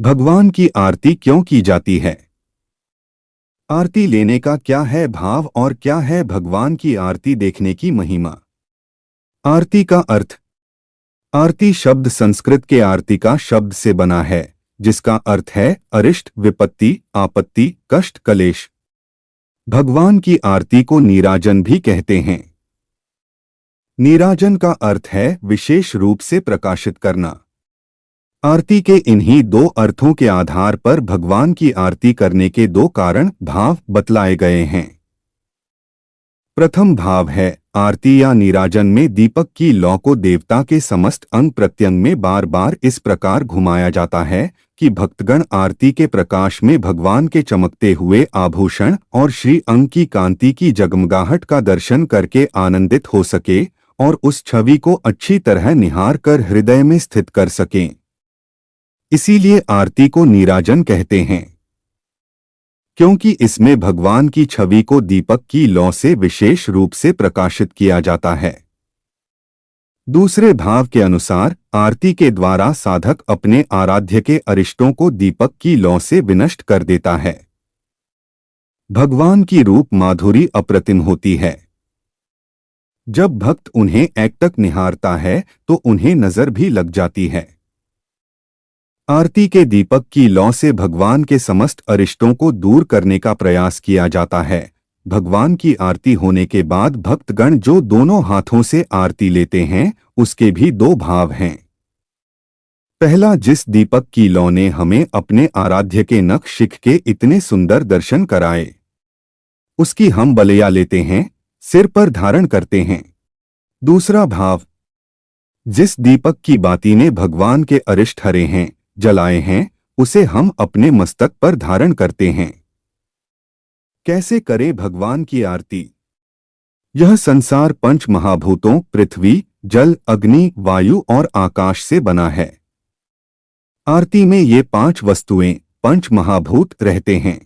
भगवान की आरती क्यों की जाती है? आरती लेने का क्या है भाव और क्या है भगवान की आरती देखने की महिमा? आरती का अर्थ। आरती शब्द संस्कृत के आरती का शब्द से बना है, जिसका अर्थ है अरिष्ट, विपत्ति, आपत्ति, कष्ट, कलेश। भगवान की आरती को नीराजन भी कहते हैं। नीराजन का अर्थ है विशेष रूप से प्रकाशित करना। आरती के इन्हीं दो अर्थों के आधार पर भगवान की आरती करने के दो कारण भाव बतलाए गए हैं। प्रथम भाव है आरती या नीराजन में दीपक की लौ को देवता के समस्त अंग प्रत्यंग में बार बार इस प्रकार घुमाया जाता है कि भक्तगण आरती के प्रकाश में भगवान के चमकते हुए आभूषण और श्री अंग की कांति की जगमगाहट का दर्शन करके आनंदित हो सके और उस छवि को अच्छी तरह निहार कर हृदय में स्थित कर सकें। इसीलिए आरती को नीराजन कहते हैं, क्योंकि इसमें भगवान की छवि को दीपक की लौ से विशेष रूप से प्रकाशित किया जाता है। दूसरे भाव के अनुसार आरती के द्वारा साधक अपने आराध्य के अरिष्टों को दीपक की लौ से विनष्ट कर देता है। भगवान की रूप माधुरी अप्रतिम होती है। जब भक्त उन्हें एकटक निहारता है तो उन्हें नजर भी लग जाती है। आरती के दीपक की लौ से भगवान के समस्त अरिष्टों को दूर करने का प्रयास किया जाता है। भगवान की आरती होने के बाद भक्तगण जो दोनों हाथों से आरती लेते हैं, उसके भी दो भाव हैं। पहला, जिस दीपक की लौ ने हमें अपने आराध्य के नख शिख के इतने सुंदर दर्शन कराए, उसकी हम बलिया लेते हैं, सिर पर धारण करते हैं। दूसरा भाव, जिस दीपक की बाती ने भगवान के अरिष्ट हरे हैं, जलाए हैं, उसे हम अपने मस्तक पर धारण करते हैं। कैसे करें भगवान की आरती? यह संसार पंच महाभूतों पृथ्वी, जल, अग्नि, वायु और आकाश से बना है। आरती में ये पांच वस्तुएं, पंच महाभूत रहते हैं।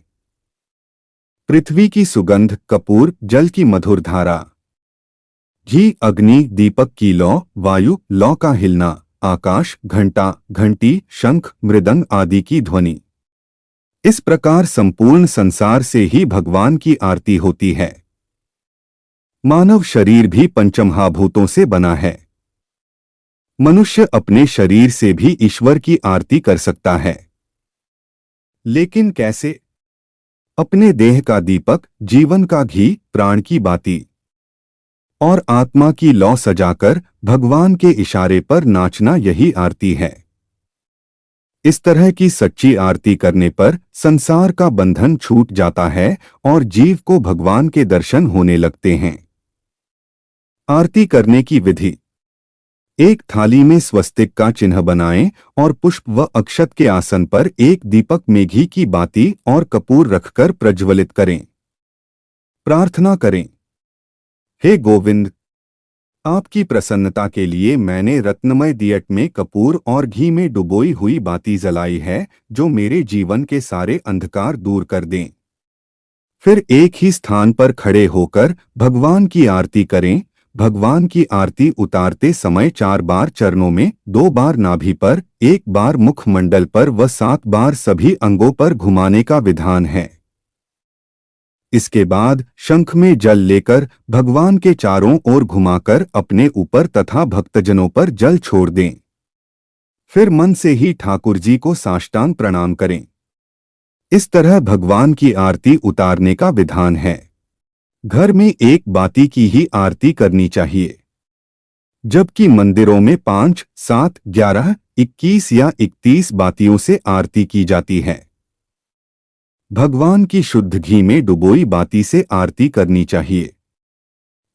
पृथ्वी की सुगंध, कपूर, जल की मधुर धारा, घी, अग्नि, दीपक की लौ, वायु, लौ का हिलना, आकाश, घंटा, घंटी, शंख, मृदंग आदि की ध्वनि। इस प्रकार संपूर्ण संसार से ही भगवान की आरती होती है। मानव शरीर भी पंचमहाभूतों से बना है। मनुष्य अपने शरीर से भी ईश्वर की आरती कर सकता है। लेकिन कैसे? अपने देह का दीपक, जीवन का घी, प्राण की बाती और आत्मा की लौ सजाकर भगवान के इशारे पर नाचना, यही आरती है। इस तरह की सच्ची आरती करने पर संसार का बंधन छूट जाता है और जीव को भगवान के दर्शन होने लगते हैं। आरती करने की विधि। एक थाली में स्वस्तिक का चिन्ह बनाएं और पुष्प व अक्षत के आसन पर एक दीपक में घी की बाती और कपूर रखकर प्रज्वलित करें। प्रार्थना करें, हे गोविंद, आपकी प्रसन्नता के लिए मैंने रत्नमय दियट में कपूर और घी में डुबोई हुई बाती जलाई है, जो मेरे जीवन के सारे अंधकार दूर कर दें। फिर एक ही स्थान पर खड़े होकर भगवान की आरती करें। भगवान की आरती उतारते समय 4 बार चरणों में, 2 बार नाभि पर, 1 बार मुखमंडल पर व 7 बार सभी अंगों पर घुमाने का विधान है। इसके बाद शंख में जल लेकर भगवान के चारों ओर घुमाकर अपने ऊपर तथा भक्तजनों पर जल छोड़ दें। फिर मन से ही ठाकुर जी को साष्टांग प्रणाम करें। इस तरह भगवान की आरती उतारने का विधान है। घर में एक बाती की ही आरती करनी चाहिए, जबकि मंदिरों में 5, 7, 11, 21 या 31 बातियों से आरती की जाती है। भगवान की शुद्ध घी में डुबोई बाती से आरती करनी चाहिए।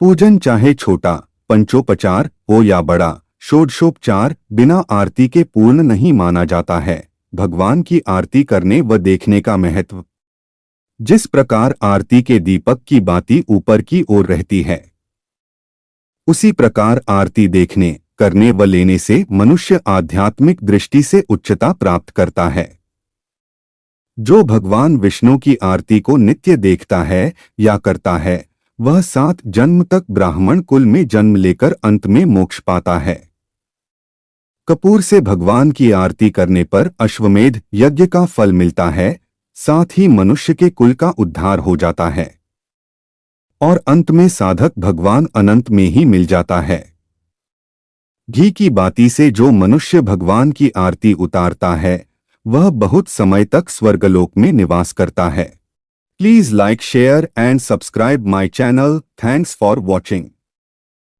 पूजन चाहे छोटा पंचोपचार हो या बड़ा षोडशोपचार, बिना आरती के पूर्ण नहीं माना जाता है। भगवान की आरती करने व देखने का महत्व। जिस प्रकार आरती के दीपक की बाती ऊपर की ओर रहती है, उसी प्रकार आरती देखने, करने व लेने से मनुष्य आध्यात्मिक दृष्टि से उच्चता प्राप्त करता है। जो भगवान विष्णु की आरती को नित्य देखता है या करता है, वह 7 जन्म तक ब्राह्मण कुल में जन्म लेकर अंत में मोक्ष पाता है। कपूर से भगवान की आरती करने पर अश्वमेध यज्ञ का फल मिलता है, साथ ही मनुष्य के कुल का उद्धार हो जाता है और अंत में साधक भगवान अनंत में ही मिल जाता है। घी की बाती से जो मनुष्य भगवान की आरती उतारता है वह बहुत समय तक स्वर्गलोक में निवास करता है। Please like, share and subscribe my channel. Thanks for watching.